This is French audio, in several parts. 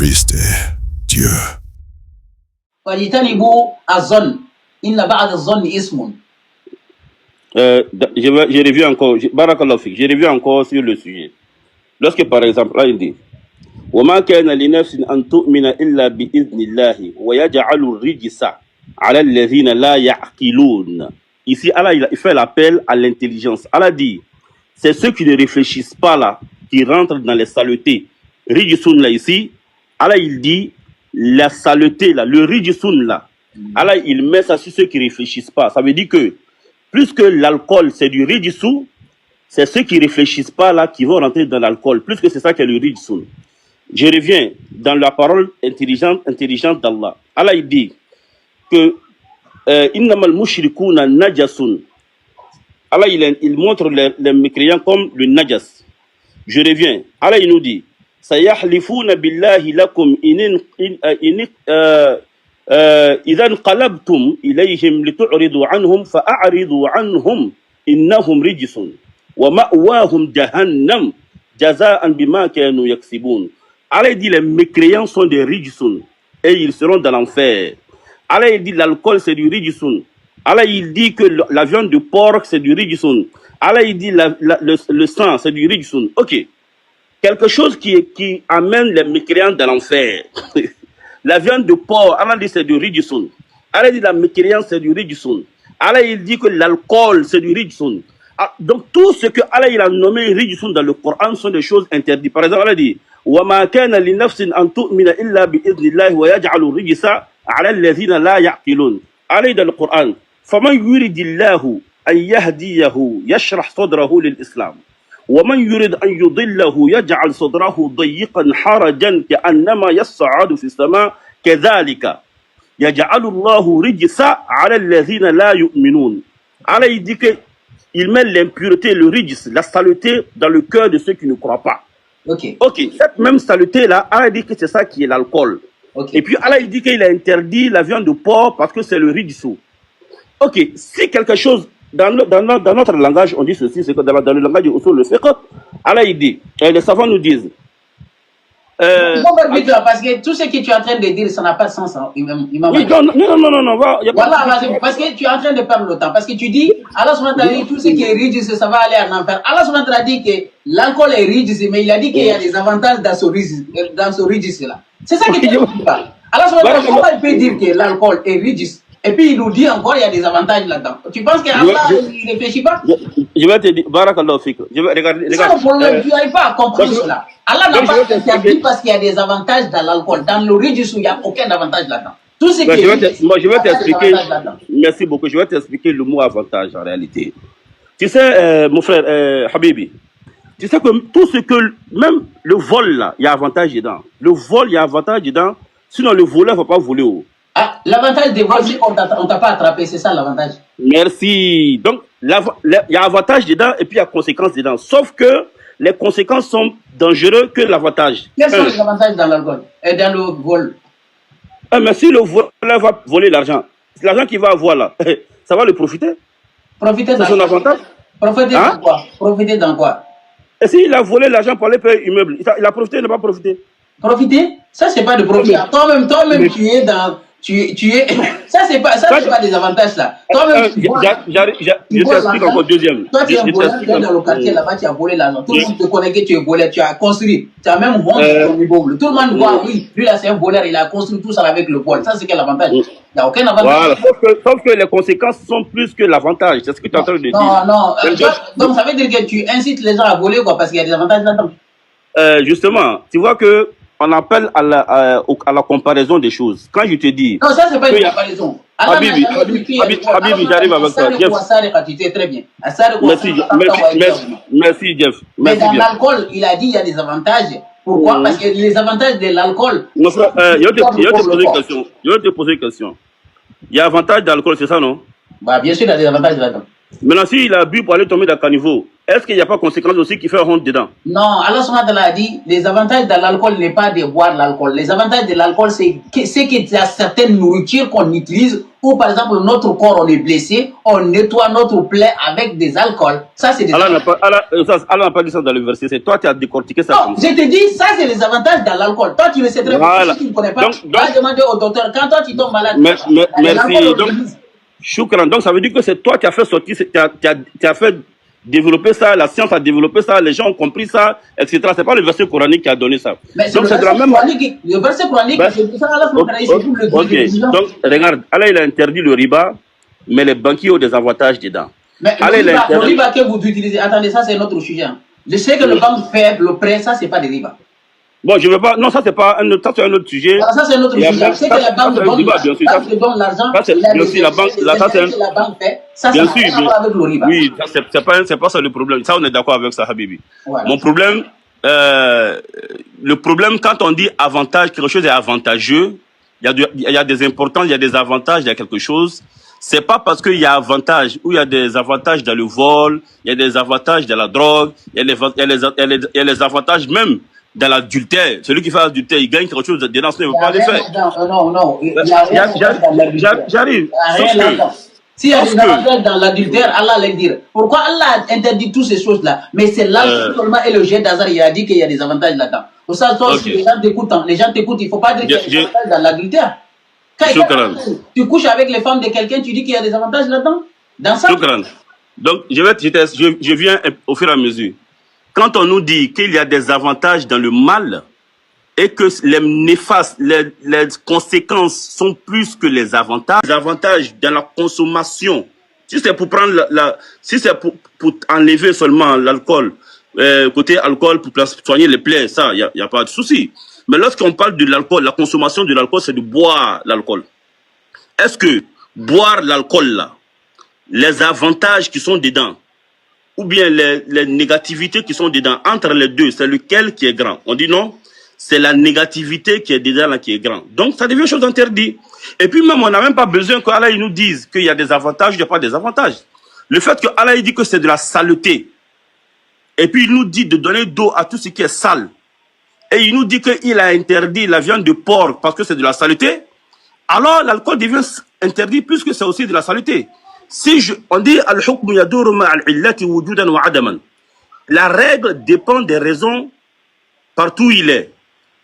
Christ est Dieu. J'ai revu encore, Barakallahu fik, j'ai revu encore sur le sujet. Lorsque par exemple, là il dit وَمَا كَانَ لِنَفْسٍ أَن تُؤْمِنَ إِلَّا بِإِذْنِ اللَّهِ وَيَجْعَلُ الرِّجْسَ عَلَى الَّذِينَ لَا يَعْقِلُونَ. Ici, Allah il fait l'appel à l'intelligence. Allah dit, c'est ceux qui ne réfléchissent pas là, qui rentrent dans les saletés. Rijsun là ici, Allah il dit, la saleté là, le rijsun là, Allah il met ça sur ceux qui ne réfléchissent pas. Ça veut dire que, plus que l'alcool c'est du rijsu, c'est ceux qui ne réfléchissent pas là qui vont rentrer dans l'alcool. Plus que c'est ça qui est le rijsun. Je reviens dans la parole intelligente d'Allah. Allah il dit que innamal mushrikuna najasun. Allah il montre les mécréants comme le najas. Je reviens. Allah il nous dit sayahlifuna billahi lakum idha inqalabtum ilayhim litu'ridu anhum fa'aridu anhum innahum rijsun wa ma'wahum jahannam jaza'an bima kanu yaksibun. Allah dit les mécréants sont des rijsun et ils seront dans l'enfer. Allah dit l'alcool c'est du rijsun. Allah il dit que la viande de porc c'est du rijsun. Allah il dit le sang c'est du rijsun. Ok. Quelque chose qui amène les mécréants dans l'enfer. La viande de porc, Allah dit c'est du rijsun. Allah dit la mécréance c'est du rijsun. Allah il dit que l'alcool c'est du rijsun. Donc tout ce que Allah il a nommé rijsun dans le Coran sont des choses interdites. Par exemple Allah dit وَمَا كَانَ لِنَفْسٍ أَن تُؤْمِنَ إِلَّا بِإِذْنِ اللَّهِ وَيَجْعَلُ الرِّجْسَ عَلَى الَّذِينَ لَا يَعْقِلُونَ. Allah dans le Coran فَمَنْ يُرِدِ اللَّهُ أَنْ يَهْدِيَهُ يَشْرَحْ صَدْرَهُ لِلْإِسْلَامِ وَمَنْ يُرِدْ أَنْ يُضِلَّهُ يَجْعَلْ صَدْرَهُ ضَيِّقًا حَرَجًا كَأَنَّمَا يَصَّعَّدُ فِي السَّمَاءِ كَذَلِكَ يَجْعَلُ اللَّهُ رِجْسَ عَلَى الَّذِينَ لَا يُؤْمِنُونَ. Allah il dit que il met l'impureté, le rijs, la saleté dans le cœur de ceux qui ne croient pas. Ok. Cette même saleté là, Allah dit que c'est ça qui est l'alcool. Et puis Allah il dit qu'il a interdit la viande de porc parce que c'est le rijsu. Ok, si quelque chose dans notre langage on dit ceci, c'est que dans le langage du usul le fiqh, Allah il dit, les savants nous disent. Parce que tout ce que tu es en train de dire, ça n'a pas de sens. Hein, oui, non. Voilà, parce que tu es en train de perdre le temps. Parce que tu dis, Allah subhanahu wa ta'ala dit tout ce qui est rijis, ça va aller en enfer. Allah subhanahu wa ta'ala dit que l'alcool est rijis, mais il a dit qu'il y a des avantages dans ce rijis là. C'est ça que tu dis pas. Allah subhanahu wa ta'ala, comment il peut dire que l'alcool est rijis? Et puis il nous dit encore il y a des avantages là-dedans. Tu penses qu'Allah ne réfléchit pas? Je vais te dire, Barakallahu fik. Je vais regarder. C'est ça le problème, tu n'arrives pas à comprendre cela. Allah n'a pas interdit parce qu'il y a des avantages dans l'alcool. Dans le rijis, il n'y a aucun avantage là-dedans. Tout ce qui je vais t'expliquer. Merci beaucoup. Je vais t'expliquer le mot avantage en réalité. Tu sais, mon frère Habibi, tu sais que tout ce que, même le vol là, il y a avantage dedans. Le vol, il y a avantage dedans. Sinon, le voleur ne va pas voler haut. Ah, l'avantage des vols, c'est qu'on ne t'a pas attrapé, c'est ça l'avantage. Merci. Donc, il y a avantage dedans et puis il y a conséquences dedans. Sauf que les conséquences sont dangereuses que l'avantage. Quels sont les avantages dans l'alcool et dans le vol? Mais si le voleur va voler l'argent, l'argent qu'il va avoir là, ça va le profiter. Profiter dans son avantage. Profiter dans quoi? Profiter dans quoi? Et s'il a volé l'argent pour aller payer immeuble, il a profité, il n'a pas profité. Profiter? Ça, c'est pas de profiter. Toi-même, tu es dans... Tu es... Ça, c'est pas des avantages, là. Toi-même, je t'explique encore deuxième. Toi, tu es un voleur, tu es dans le quartier, là-bas, tu as volé l'argent. Tout le monde te connaît que tu es voleur, tu as construit. Tu as même vendu ton immeuble. Tout le monde voit, oui, lui, là, c'est un voleur, il a construit tout ça avec le vol. Ça, c'est quel avantage? Il n'y a aucun avantage. Voilà. Sauf que les conséquences sont plus que l'avantage. C'est ce que tu es en train de dire. Non. Donc, ça veut dire que tu incites les gens à voler, quoi, parce qu'il y a des avantages là-dedans. Justement, tu vois que on appelle à la comparaison des choses. Quand je te dis... Non, ça, c'est pas une comparaison. Habibi, j'arrive avec toi. Merci, Jeff. Mais dans l'alcool, il a dit qu'il y a des avantages. Pourquoi? Parce que les avantages de l'alcool... Je vais te poser une question. Il y a avantage dans l'alcool, c'est ça, non? Bah, bien sûr, il y a des avantages là-dedans. Maintenant, s'il a bu pour aller tomber dans le caniveau, est-ce qu'il n'y a pas de conséquence aussi qui fait honte dedans? Non, Allah subhanahu wa ta'ala a dit, les avantages de l'alcool n'est pas de boire l'alcool. Les avantages de l'alcool, c'est que certaines nourritures qu'on utilise ou par exemple notre corps, on est blessé, on nettoie notre plaie avec des alcools. Ça, c'est des Allah n'a pas dit ça dans le verset, c'est toi qui as décortiqué ça. Non, je te dis, ça, c'est les avantages dans l'alcool. Toi, tu le sais très bien. Si tu ne connais pas, va demander au docteur. Quand toi, tu tombes malade, merci. Donc, Choukran, donc ça veut dire que c'est toi qui as fait sortir, tu as fait développer ça, la science a développé ça, les gens ont compris ça, etc. C'est pas le verset coranique qui a donné ça. Mais donc c'est de la même le verset coranique, c'est ça, Allah ok, donc regarde, Allah il a interdit le riba, mais les banquiers ont des avantages dedans. Mais le riba que vous utilisez, attendez, ça c'est notre sujet. Je sais que le banque faible, le prêt, ça c'est pas des riba. Bon, je veux pas. Non, ça c'est pas un autre. Ça c'est un autre sujet. Alors, ça c'est un autre sujet. Je sais que la banque donne l'argent. Bien sûr, la banque. Là, ça c'est la banque fait. Ça c'est avec le riba. Oui, c'est pas ça le problème. Ça on est d'accord avec ça, Habibi. Voilà. Mon problème, le problème quand on dit avantage, quelque chose est avantageux. Il y a des importances, il y a des avantages, il y a quelque chose. C'est pas parce qu'il y a avantage ou il y a des avantages dans le vol, il y a des avantages dans la drogue, il y a les avantages même dans l'adultère. Celui qui fait l'adultère, il gagne quelque chose dedans, il ne veut pas le faire. Non. J'arrive. S'il y a des avantages dans l'adultère, Allah allait dire. Pourquoi Allah interdit toutes ces choses-là? Mais c'est l'alcool seulement et le jet d'hasard, il a dit qu'il y a des avantages là-dedans. Pour ça, si les gens t'écoutent, il ne faut pas dire qu'il y a des avantages dans l'adultère. Quand tu couches avec les femmes de quelqu'un, tu dis qu'il y a des avantages là-dedans? Dans ça? Donc, je viens au fur et à mesure. Quand on nous dit qu'il y a des avantages dans le mal et que les néfastes, les conséquences sont plus que les avantages dans la consommation, si c'est pour prendre si c'est pour enlever seulement l'alcool, côté alcool pour soigner les plaies, ça, il y a pas de souci. Mais lorsqu'on parle de l'alcool, la consommation de l'alcool, c'est de boire l'alcool. Est-ce que boire l'alcool là, les avantages qui sont dedans, ou bien les négativités qui sont dedans, entre les deux, c'est lequel qui est grand? On dit non, c'est la négativité qui est dedans là qui est grand. Donc ça devient chose interdite. Et puis même, on n'a même pas besoin qu'Allah nous dise qu'il y a des avantages, il n'y a pas des avantages. Le fait que Allah dit que c'est de la saleté, et puis il nous dit de donner d'eau à tout ce qui est sale, et il nous dit qu'il a interdit la viande de porc parce que c'est de la saleté, alors l'alcool devient interdit puisque c'est aussi de la saleté. On dit al-hukm yaduru ma'al-illati wujudan wa adaman. La règle dépend des raisons partout où il est.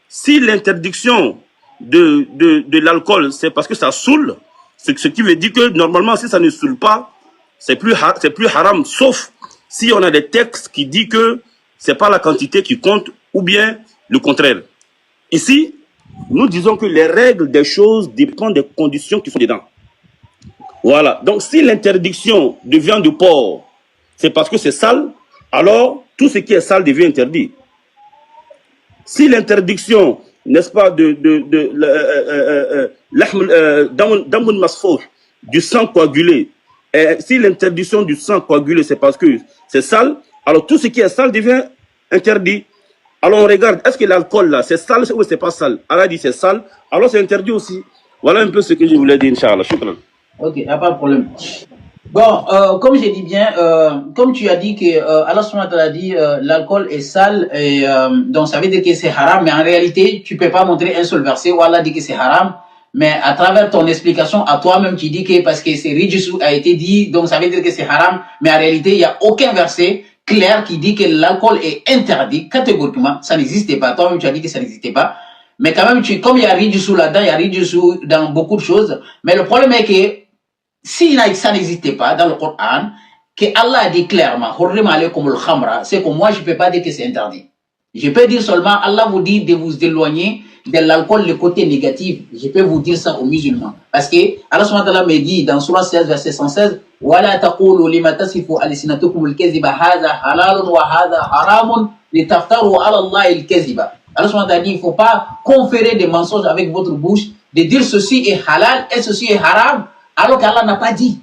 Si l'interdiction de l'alcool, c'est parce que ça saoule, ce qui veut dire que normalement, si ça ne saoule pas, c'est plus haram, sauf si on a des textes qui disent que c'est pas la quantité qui compte, ou bien le contraire. Ici, nous disons que les règles des choses dépendent des conditions qui sont dedans. Voilà. Donc, si l'interdiction de viande de porc, c'est parce que c'est sale, alors tout ce qui est sale devient interdit. Si l'interdiction, n'est-ce pas, du sang coagulé, et si l'interdiction du sang coagulé, c'est parce que c'est sale, alors tout ce qui est sale devient interdit. Alors on regarde, est-ce que l'alcool là, c'est sale ou c'est pas sale? Allah dit c'est sale, alors c'est interdit aussi. Voilà un peu ce que je voulais dire, Inch'Allah. Shukran. Ok, il n'y a pas de problème. Bon, comme j'ai dit bien, comme tu as dit que Allah subhanahu wa ta'ala a dit l'alcool est sale, et donc ça veut dire que c'est haram, mais en réalité, tu ne peux pas montrer un seul verset où Allah dit que c'est haram, mais à travers ton explication à toi-même, tu dis que parce que c'est rijus a été dit, donc ça veut dire que c'est haram, mais en réalité, il n'y a aucun verset clair qui dit que l'alcool est interdit, catégoriquement, ça n'existait pas. Toi-même, tu as dit que ça n'existait pas. Mais quand même, comme il y a rijus là-dedans, il y a rijus dans beaucoup de choses, mais le problème est que si ça n'existait pas dans le Coran, que Allah a dit clairement, c'est que moi je ne peux pas dire que c'est interdit. Je peux dire seulement, Allah vous dit de vous éloigner de l'alcool, le côté négatif. Je peux vous dire ça aux musulmans. Parce que Allah subhanahu wa ta'ala me dit dans Surah 16, verset 116, وَلَا تَقُولُوا لِمَا تَصِفُوا أَلْسِنَتُكُمُ الْكَذِبَ هَذَا حَلَالٌ وَهَذَا حَرَامٌ لِتَفْتَرُوا عَلَى اللَّهِ الْكَذِبَ. Allah subhanahu wa ta'ala dit, il ne faut pas conférer des mensonges avec votre bouche, de dire ceci est halal et ceci est haram, alors qu'Allah n'a pas dit.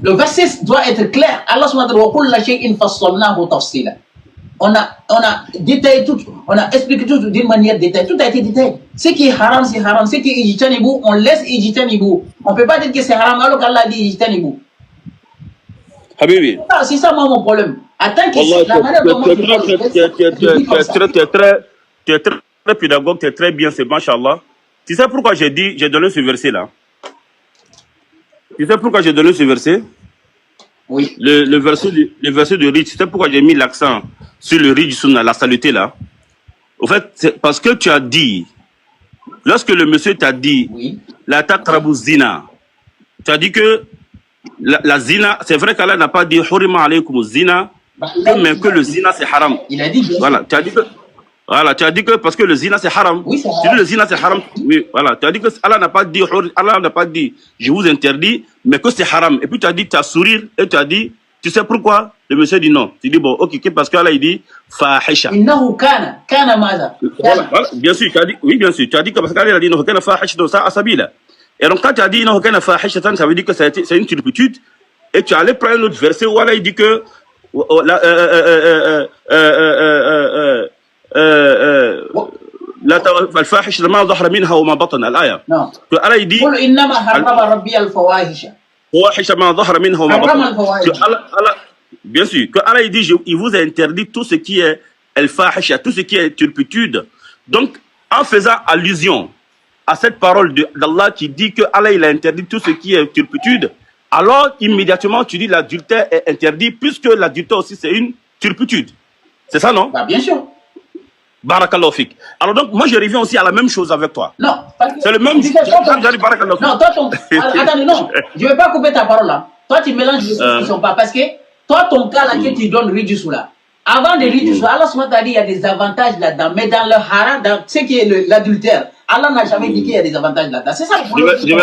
Le verset doit être clair. Allah subhanahu wa ta'ala, on a détaillé tout, on a expliqué tout d'une manière détaillée. Tout a été détaillé. Ce qui est haram, c'est haram. Ce qui est ijtanibou, on laisse ijtanibou. On ne peut pas dire que c'est haram alors qu'Allah dit ijtanibou. Habibi. C'est ça, moi, mon problème. Attends que la manière dont tu es très pédagogue, tu es très bien, c'est machallah. Tu sais pourquoi j'ai donné ce verset-là? Tu sais pourquoi j'ai donné ce verset? Oui. Le verset de Rij, tu sais pourquoi j'ai mis l'accent sur le Rij Sunna, la saleté là? Au fait, c'est parce que tu as dit, lorsque le monsieur t'a dit, Oui. la taqrabu zina, tu as dit que la zina, c'est vrai qu'Allah n'a pas dit hurima alaykum zina, mais que le zina c'est haram. Il a dit bien Voilà, tu as dit que parce que le zina c'est haram. Oui, c'est Tu dis haram. le zina c'est haram. Oui, voilà, tu as dit que Allah n'a pas dit je vous interdis, mais que c'est haram. Et puis tu as dit, tu as sourire et tu as dit, tu sais pourquoi? Le monsieur dit non. Tu dis bon, ok, parce qu'Allah il dit fahisha. Innahu kana maza. Voilà, bien sûr, tu as dit, oui, bien sûr, tu as dit que parce qu'Allah a dit non, kana fahisha donc ça asabila. Et donc quand tu as dit non, kana fahisha, ça veut dire que c'est une turpitude. Et tu allais prendre un autre verset où Allah il dit que لا الفاحش ما ظهر منها وما بطن الآية. Non. Allah il dit قل إنما حرم ربي الفواحش. فواحش ما ظهر منها وما حرم بطن. الفواحش. Bien sûr, que Allah il dit il vous a interdit tout ce qui est al-fahisha, tout ce qui est turpitude. Donc en faisant allusion à cette parole d'Allah qui dit que Allah il a interdit tout ce qui est turpitude, alors immédiatement tu dis l'adultère est interdit puisque l'adultère aussi c'est une turpitude. C'est ça, non? Bah, bien sûr. Barakallahu fik. Alors donc, moi je reviens aussi à la même chose avec toi. Non, parce que C'est le même. Non, toi, attendez, non, je ne vais pas couper ta parole là. Toi, tu mélanges les choses qui ne sont pas. Parce que toi, ton cas là, que tu donnes Rijusou là. Avant de Rijusou, Allah subhanahu dit il y a des avantages là-dedans. Mais dans le haram, dans ce qui est l'adultère, Allah n'a jamais dit qu'il y a des avantages là-dedans. C'est ça le problème. Je vais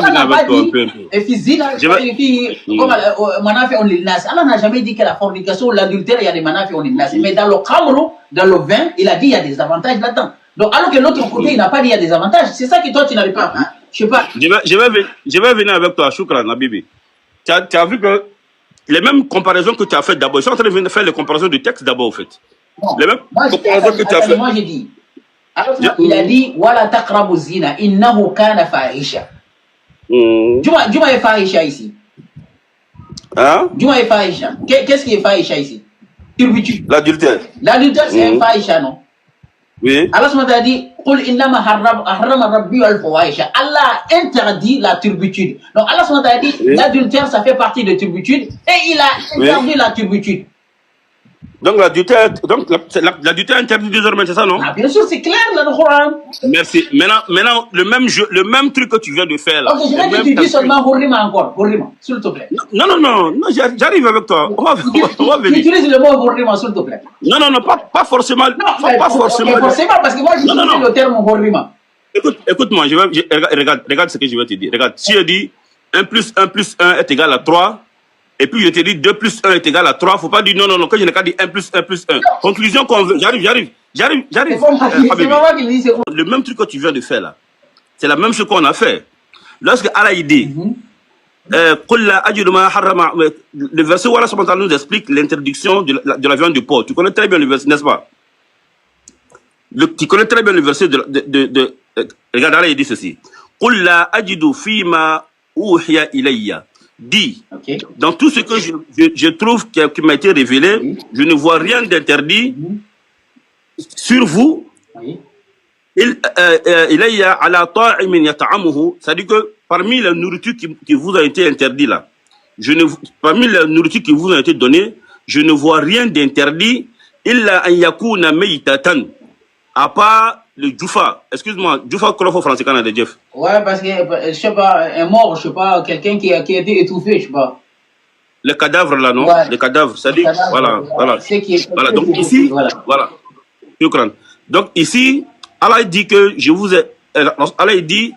venir avec toi un peu. Et puis, zina, et puis, comme manafi on l'ilnas. Allah n'a jamais dit que la fornication ou l'adultère, il y a des manafi on l'ilnas. Mais dans le khamru, dans le vin, il a dit il y a des avantages là-dedans. Donc, alors que l'autre côté, il n'a pas dit il y a des avantages. C'est ça que toi, tu n'arrives pas. Hein? Je sais pas. Je vais venir avec toi, Shukran, Habibi. Tu as vu que les mêmes comparaisons que tu as faites d'abord, je suis en train de faire les comparaisons du texte d'abord, en fait. Non. Les mêmes comparaisons que tu as faites. Moi, j'ai dit. Alors, il a dit, Wala taqrabu zina, innahu kana fahisha. Juma est fahisha ici. Hein? Juma est fahisha. Qu'est-ce qui est fahisha ici? Turpitude. L'adultère. L'adultère, c'est un fahisha, non? Oui. Allah a dit, Qul innama harrama rabbi al-fawahisha. Allah interdit la turpitude. Donc Allah a dit, l'adultère, ça fait partie de turpitude et il a interdit la turpitude. Donc l'adultère interdit désormais, c'est ça, non? Ah, bien sûr, c'est clair dans le Coran. Merci. Maintenant, le même truc que tu viens de faire là. Ok, je vais que tu dis seulement Hurrima encore. Hurrima, s'il te plaît. Non, j'arrive avec toi. On va venir. Tu utilises le mot Hurrima, s'il te plaît. Non, pas forcément. Non, pas forcément. Forcément, parce que moi, j'utilise le terme Hurrima. Écoute-moi, regarde ce que je vais te dire. Regarde, si je dis 1 plus 1 plus 1 est égal à 3, et puis je te dis 2 plus 1 est égal à 3, faut pas dire non, que je n'ai qu'à dire 1 plus 1 plus 1. Conclusion qu'on veut. J'arrive. C'est pas moi qui le dis, c'est moi. Le même truc que tu viens de faire là, c'est la même chose qu'on a fait. Lorsque Allah dit, le verset où Allah nous explique l'interdiction de la viande du porc. Tu connais très bien le verset, n'est-ce pas? Tu connais très bien le verset regarde, Allah il dit ceci. قُلْ لَا أَجِدُ فِي مَا أُوحِيَ إِلَيَّ. Dit, dans tout ce que je trouve qui m'a été révélé, je ne vois rien d'interdit sur vous. C'est-à-dire que parmi les nourritures qui vous a été interdit là, parmi les nourritures qui vous ont été données, je ne vois rien d'interdit, illa an yakuna maytatan, à part le djoufa. Excuse-moi, djoufa quoi en français Canada, Jeff? Ouais, parce que je sais pas, un mort, je sais pas, quelqu'un qui a été étouffé, je sais pas. Le cadavre là, non? Ouais. Le cadavre, c'est-à-dire, voilà. Voilà, donc ici, voilà. Donc ici, Allah dit que je vous ai, Allah dit,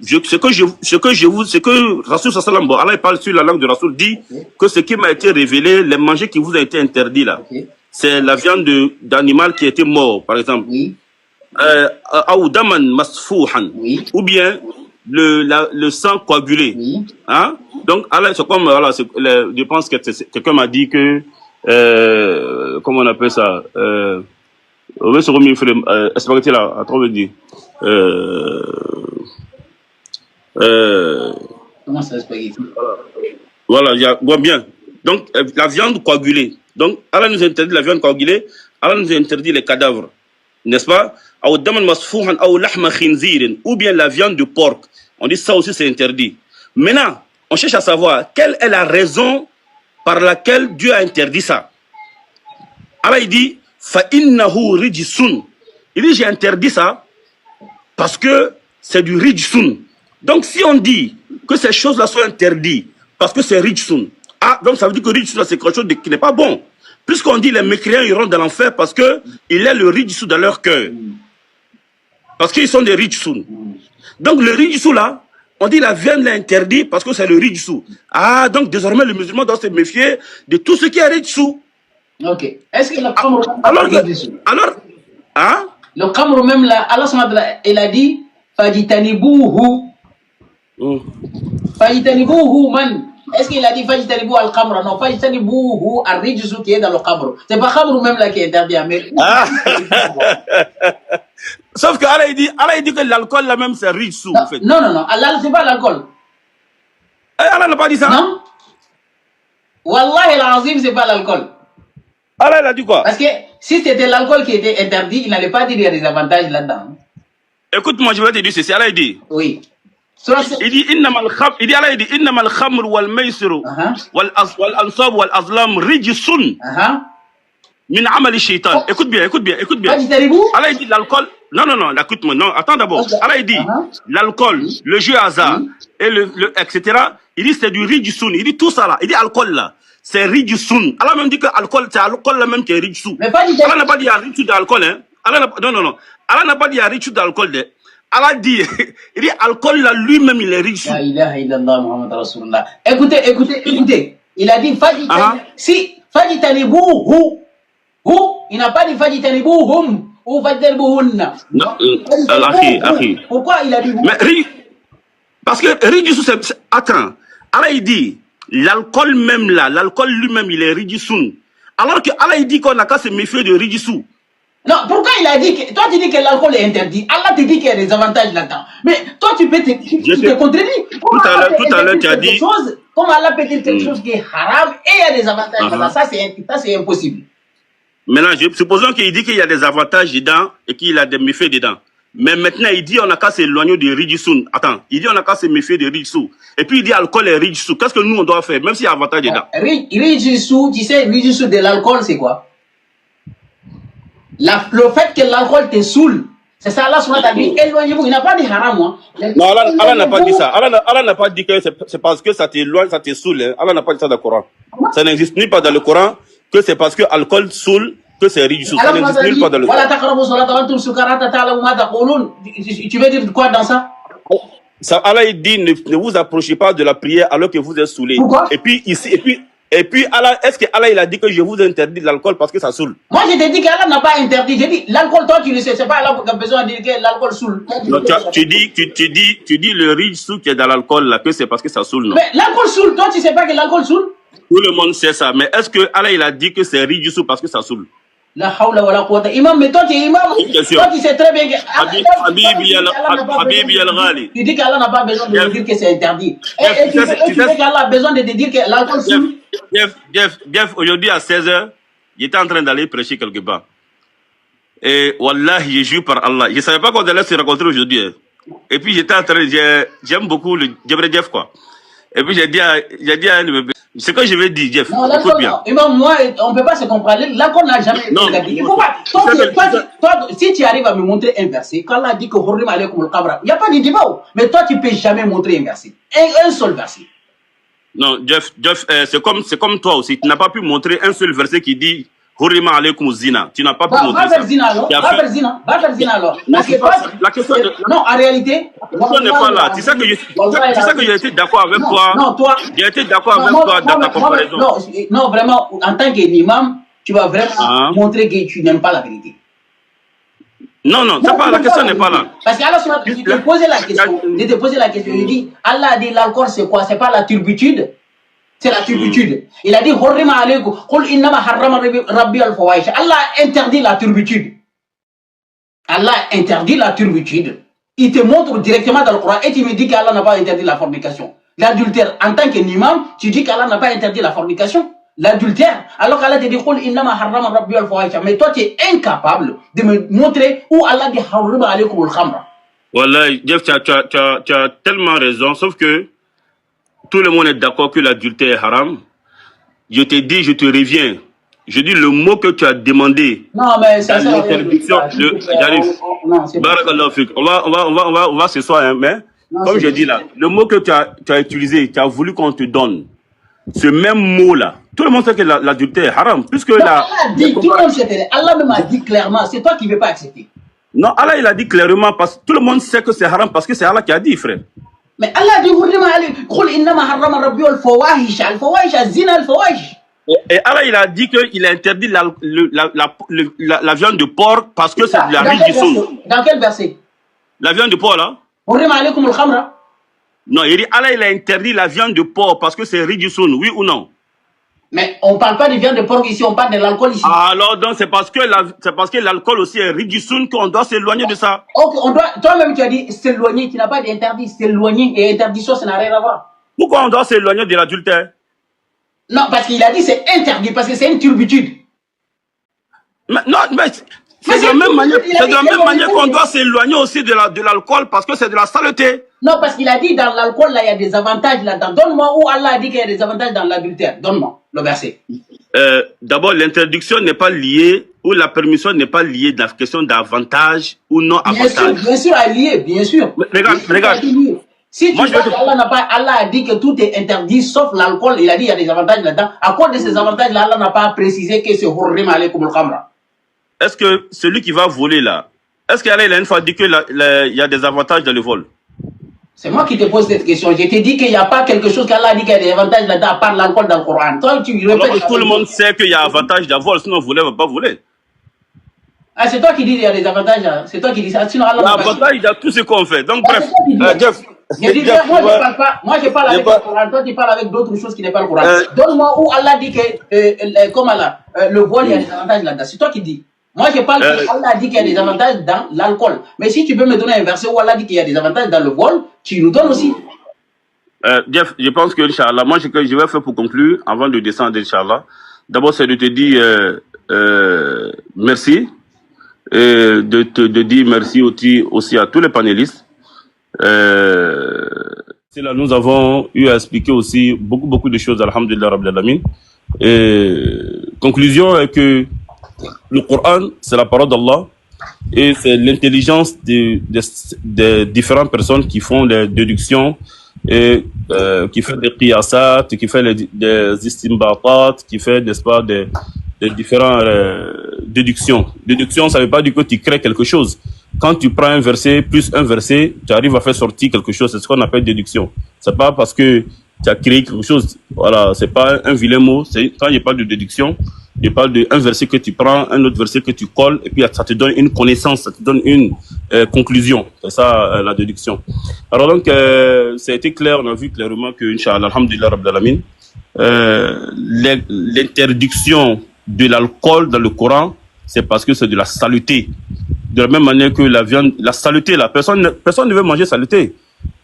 ce que Rasoul sallam, bon, Allah parle sur la langue de Rasoul, dit que ce qui m'a été révélé, les manger qui vous a été interdit là, c'est la viande d'animal qui a été mort, par exemple. Ou daman masfouhan, ou bien le sang coagulé. Hein? Donc, Allah, c'est comme, voilà, je pense que quelqu'un m'a dit que, comment on appelle ça, on va se remettre spaghetti là, à trop dire. Comment ça, spaghetti? Voilà, bon, bien. Donc, la viande coagulée. Donc, Allah nous interdit la viande coagulée, Allah nous interdit les cadavres. n'est-ce pas? Ou daman masfouhan ou lahma khinzirin, ou bien la viande de porc. On dit ça aussi c'est interdit. Maintenant, on cherche à savoir quelle est la raison par laquelle Dieu a interdit ça. Allah il dit fa innahu rijsun. Il dit j'ai interdit ça parce que c'est du rijsun. Donc si on dit que ces choses-là sont interdites parce que c'est rijsun, ah donc ça veut dire que rijsun c'est quelque chose qui n'est pas bon. Puisqu'on dit les mécréants iront dans l'enfer parce que il est le rijsun dans leur cœur. Parce qu'ils sont des rijsun. Donc le rijsun là, on dit la viande est interdite parce que c'est le rijsun. Ah donc désormais le musulman doit se méfier de tout ce qui est rijsun. Ok. Est-ce que le khamr alors, hein? Le khamr même là, Allah subhanahu wa ta'ala, il a dit fajitanibuhu. Fajitanibuhu man. Est-ce qu'il a dit fajitanibuhu al-khamr? Non, fajitanibuhu al-rijsu qui est dans le khamr. C'est pas khamr même là qui est interdit à mettre. Ah. Sauf que Allah il dit que l'alcool là même c'est rijsu en fait. Non, Allah c'est pas l'alcool. Allah n'a pas dit ça. Non. Wallahi l'azim c'est pas l'alcool. Allah il a dit quoi? Parce que si c'était l'alcool qui était interdit, il n'allait pas dire qu'il y a des avantages là-dedans. Écoute-moi, je vais te dire ceci. Allah il dit. Oui. Il dit Allah il dit innamal khamr wal maisiru wal ansab wal azlam rijsun min amal shaitan. Écoute bien. Allah il dit l'alcool. Non, écoute-moi. Non, attends d'abord. Allah il dit l'alcool, le jeu hasard et le etc. Il dit c'est du rijsun. Il dit tout ça là. Il dit alcool là. C'est rijsun. Allah même dit que alcool, c'est alcool là même qui est rijsun. Allah n'a pas dit à rijsun d'alcool, hein. Non. Allah n'a pas dit à rijsun d'alcool. Allah dit, il dit alcool là lui-même il est rijsun. La ilaha illallah Muhammad Rasulullah. Écoutez. Il a dit fajitanibuhu. Il n'a pas dit fajitanibuhum ou fajitanibuhunna. Non, akhi. Pourquoi il a dit mais parce que rijsun c'est attends. Allah il dit l'alcool même là, l'alcool lui-même, il est rijsun. Alors que Allah il dit qu'on n'a qu'à se méfier de rijsun. Non, pourquoi il a dit que... Toi, tu dis que l'alcool est interdit. Allah te dit qu'il y a des avantages là-dedans. Mais toi, tu te contredis. Tout à l'heure, tu as dit... Comment Allah peut dire quelque chose qui est haram et il y a des avantages là-dedans. Ça, c'est impossible. Maintenant, supposons qu'il dit qu'il y a des avantages dedans et qu'il a des méfaits dedans. Mais maintenant, il dit on n'a qu'à s'éloigner de rijsun. Attends, il dit on n'a qu'à se méfier de rijsun. Et puis il dit alcool est rijsun. Qu'est-ce que nous on doit faire, même s'il y a avantage dedans? Rijsun, tu sais, rijsun de l'alcool, c'est quoi? Le fait que l'alcool te saoule. C'est ça, Allah subhanahu wa ta'ala, éloignez-vous. Il n'a pas dit haram, moi. Non, Allah n'a pas dit ça. Allah n'a pas dit que c'est parce que ça t'éloigne, ça te saoule. Hein. Allah n'a pas dit ça dans le Coran. Ça n'existe ni pas dans le Coran que c'est parce que l'alcool saoule que c'est rijsun. Ça n'existe nulle part dans le Coran. Tu veux dire quoi dans ça? Allah il dit ne vous approchez pas de la prière alors que vous êtes saoulés. Pourquoi? Et puis Allah, est-ce que Allah il a dit que je vous interdis l'alcool parce que ça saoule? Moi je te dis qu'Allah n'a pas interdit. J'ai dit l'alcool, toi tu le sais, c'est pas Allah qui a besoin de dire que l'alcool saoule. Non, tu dis le rijsun qui est dans l'alcool là que c'est parce que ça saoule, non? Mais l'alcool saoule, toi tu sais pas que l'alcool saoule? Tout le monde sait ça, mais est-ce que Allah il a dit que c'est rijsun parce que ça saoule? La hawla wa la quwwata. Imam, mais toi tu es imam. Toi tu sais très bien que Habibi al-Ghali. Tu dis qu'Allah n'a pas besoin de dire que c'est interdit. Et tu sais qu'Allah a besoin de te dire que l'alcool saoule. Jeff, aujourd'hui à 16h, j'étais en train d'aller prêcher quelque part. Et Wallah, je jure par Allah. Je ne savais pas qu'on allait se rencontrer aujourd'hui. Et puis j'étais en train, j'aime beaucoup le Jeff quoi. Et puis j'ai dit à ce que je vais dire, Jeff, écoute bien. Imam, moi, on ne peut pas se comprendre. L'alcool n'a jamais été interdit. Toi, si tu arrives à me montrer un verset, quand Allah dit que Hurrim alaykum al-qabra, il n'y a pas de débat. Mais toi, tu ne peux jamais montrer un verset. Un seul verset. Non, Jeff, c'est comme toi aussi. Tu n'as pas pu montrer un seul verset qui dit Hurrima alaykum zina. Tu n'as pas pu montrer ça. Va faire zina alors. La question non, en réalité. La question n'est pas là. Tu sais que j'ai été d'accord avec toi. Non, toi. J'ai été d'accord avec toi dans ta comparaison. Non, vraiment, en tant qu'imam, tu vas vraiment montrer que tu n'aimes pas la vérité. Non, la question n'est pas là. Parce qu'Allah, je te posais la question. Il dit, Allah a dit l'alcool c'est quoi? C'est pas la turbitude? C'est la turbitude. Il a dit, Hurrima alaykum, qul innama harrama rabbi al-fawahish. Allah interdit la turbitude. Allah interdit la turbitude. Il te montre directement dans le Coran et tu me dis qu'Allah n'a pas interdit la fornication. L'adultère, en tant qu'imam, tu dis qu'Allah n'a pas interdit la fornication. l'adultère, alors qu'Allah te dit Qul innama harrama rabbi al-fawahisha. Mais toi, tu es incapable de me montrer où Allah dit harrama alaykum al-khamra. Voilà, Jeff, tu as tellement raison, sauf que tout le monde est d'accord que l'adultère est haram. Je te dis, je te reviens. Je dis le mot que tu as demandé. Non, mais c'est ça. L'interdiction. J'arrive. On va ce soir, hein, mais non, comme je dis là, le mot que tu as utilisé, tu as voulu qu'on te donne. Ce même mot-là, tout le monde sait que l'adultère est haram. Puisque non, Allah dit, tout le monde sait, Allah même a dit clairement, c'est toi qui ne veux pas accepter. Non, Allah il a dit clairement, parce que tout le monde sait que c'est haram, parce que c'est Allah qui a dit, frère. Mais Allah dit, et Allah il a dit qu'il a interdit la viande de porc parce que c'est de la rigisson. Dans quel verset? La viande de porc là? Non, il dit Allah il a interdit la viande de porc parce que c'est rigisson, oui ou non? Mais on ne parle pas de viande de porc ici, on parle de l'alcool ici. Alors donc c'est parce que l'alcool aussi est rigisson qu'on doit s'éloigner de ça. Ok, toi-même tu as dit s'éloigner, tu n'as pas d'interdit, s'éloigner et interdiction ça n'a rien à voir. Pourquoi on doit s'éloigner de l'adultère? Non, parce qu'il a dit c'est interdit, parce que c'est une turbitude. Mais non, mais c'est de la même manière qu'on doit s'éloigner aussi de l'alcool parce que c'est de la saleté. Non, parce qu'il a dit dans l'alcool, là, il y a des avantages là-dedans. Donne-moi où Allah a dit qu'il y a des avantages dans l'adultère. Donne-moi le verset. D'abord, l'interdiction n'est pas liée, ou la permission n'est pas liée dans la question d'avantage ou non avantage. Bien sûr, elle est liée, bien sûr. Mais regarde. Si tu vois Allah a dit que tout est interdit sauf l'alcool, il a dit qu'il y a des avantages là-dedans. À cause de ces avantages-là, Allah n'a pas précisé que c'est hurrim alaykum al-khamra. Est-ce que celui qui va voler là, est-ce qu'Allah il a une fois dit qu'il y a des avantages dans le vol? C'est moi qui te pose cette question. Je t'ai dit qu'il n'y a pas quelque chose qu'Allah a dit qu'il y a des avantages là-dedans à part l'alcool dans le Coran. Toi, tu répètes. Tout le monde sait qu'il y a avantage d'un vol, sinon voler ne va pas voler. Ah, c'est toi qui dis qu'il y a des avantages. C'est toi qui dis ça. Sinon, Allah n'a pas dit. L'avantage, il y a tout ce qu'on fait. Donc, bref. Jeff. Moi, je parle pas. Moi, je parle avec le Coran. Toi, tu parles avec d'autres choses qui n'est pas le Coran. Donne-moi où Allah dit que, comme Allah, le vol, il y a des avantages là-dedans. C'est toi qui dis. Moi, je parle que Allah a dit qu'il y a des avantages dans l'alcool. Mais si tu peux me donner un verset où Allah dit qu'il y a des avantages dans le vol, tu nous donnes aussi. Jeff, je pense que, Inch'Allah, moi, ce que je vais faire pour conclure, avant de descendre, Inch'Allah, d'abord, c'est de te dire merci. Et de dire merci aussi à tous les panélistes. Là, nous avons eu à expliquer aussi beaucoup de choses, alhamdulillah rabbil alamin. Conclusion est que le Coran, c'est la parole d'Allah et c'est l'intelligence des différentes personnes qui font des déductions et qui font des qiyasat, qui font des istimbatat, qui font, n'est-ce pas, des différentes déductions. Déduction, ça ne veut pas dire que tu crées quelque chose. Quand tu prends un verset plus un verset, tu arrives à faire sortir quelque chose. C'est ce qu'on appelle déduction. C'est pas parce que tu as créé quelque chose. Voilà, c'est pas un vilain mot. Quand je parle de déduction, je parle d'un verset que tu prends, un autre verset que tu colles, et puis ça te donne une connaissance, ça te donne une conclusion. C'est ça la déduction. Alors donc, ça a été clair, on a vu clairement que, Inch'Allah, alhamdulillah, rabbil alamin, l'interdiction de l'alcool dans le Coran, c'est parce que c'est de la saleté. De la même manière que la viande, la saleté, là, personne ne veut manger saleté.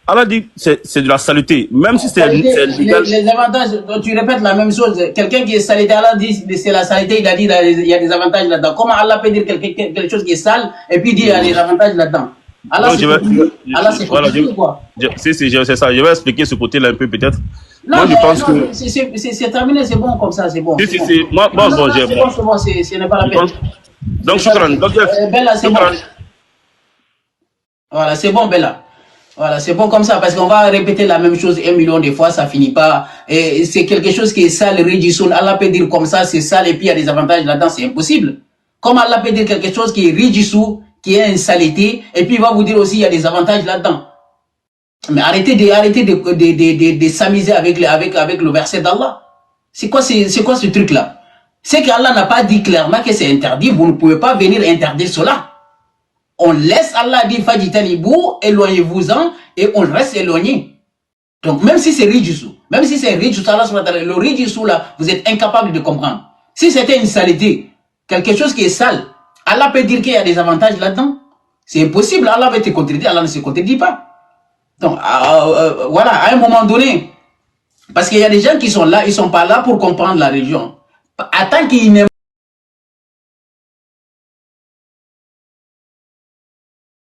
Allah dit c'est de la saleté, même si c'est légal. Les avantages, tu répètes la même chose. Quelqu'un qui est saleté, Allah dit c'est la saleté, il a dit il y a des avantages là-dedans. Comment Allah peut dire quelque chose qui est sale et puis dire il y a des avantages là-dedans? Allah c'est quoi? C'est ça. Je vais expliquer ce côté-là un peu peut-être. Non, moi, je pense que c'est terminé, c'est bon comme ça, c'est bon. Moi, bon, c'est bon, ce n'est pas la peine. Donc, Shukran. Bella, c'est bon. Voilà, c'est bon, Bella. Voilà, c'est bon comme ça, parce qu'on va répéter la même chose 1 million de fois, ça finit pas. Et c'est quelque chose qui est sale, rigisson. Allah peut dire comme ça, c'est sale, et puis il y a des avantages là-dedans, c'est impossible. Comment Allah peut dire quelque chose qui est rigissou, qui est une saleté, et puis il va vous dire aussi il y a des avantages là-dedans. Mais arrêtez de s'amuser avec le verset d'Allah. C'est quoi ce truc-là? C'est qu'Allah n'a pas dit clairement que c'est interdit, vous ne pouvez pas venir interdire cela. On laisse Allah dire Fajitalibu, éloignez-vous-en, et on reste éloigné. Donc même si c'est rijissou, le rijissou là, vous êtes incapable de comprendre. Si c'était une saleté, quelque chose qui est sale, Allah peut dire qu'il y a des avantages là-dedans. C'est impossible, Allah va te contredire, Allah ne se contredit pas. Donc voilà, à un moment donné, Parce qu'il y a des gens qui sont là, ils sont pas là pour comprendre la religion. Tant qu'ils n'aiment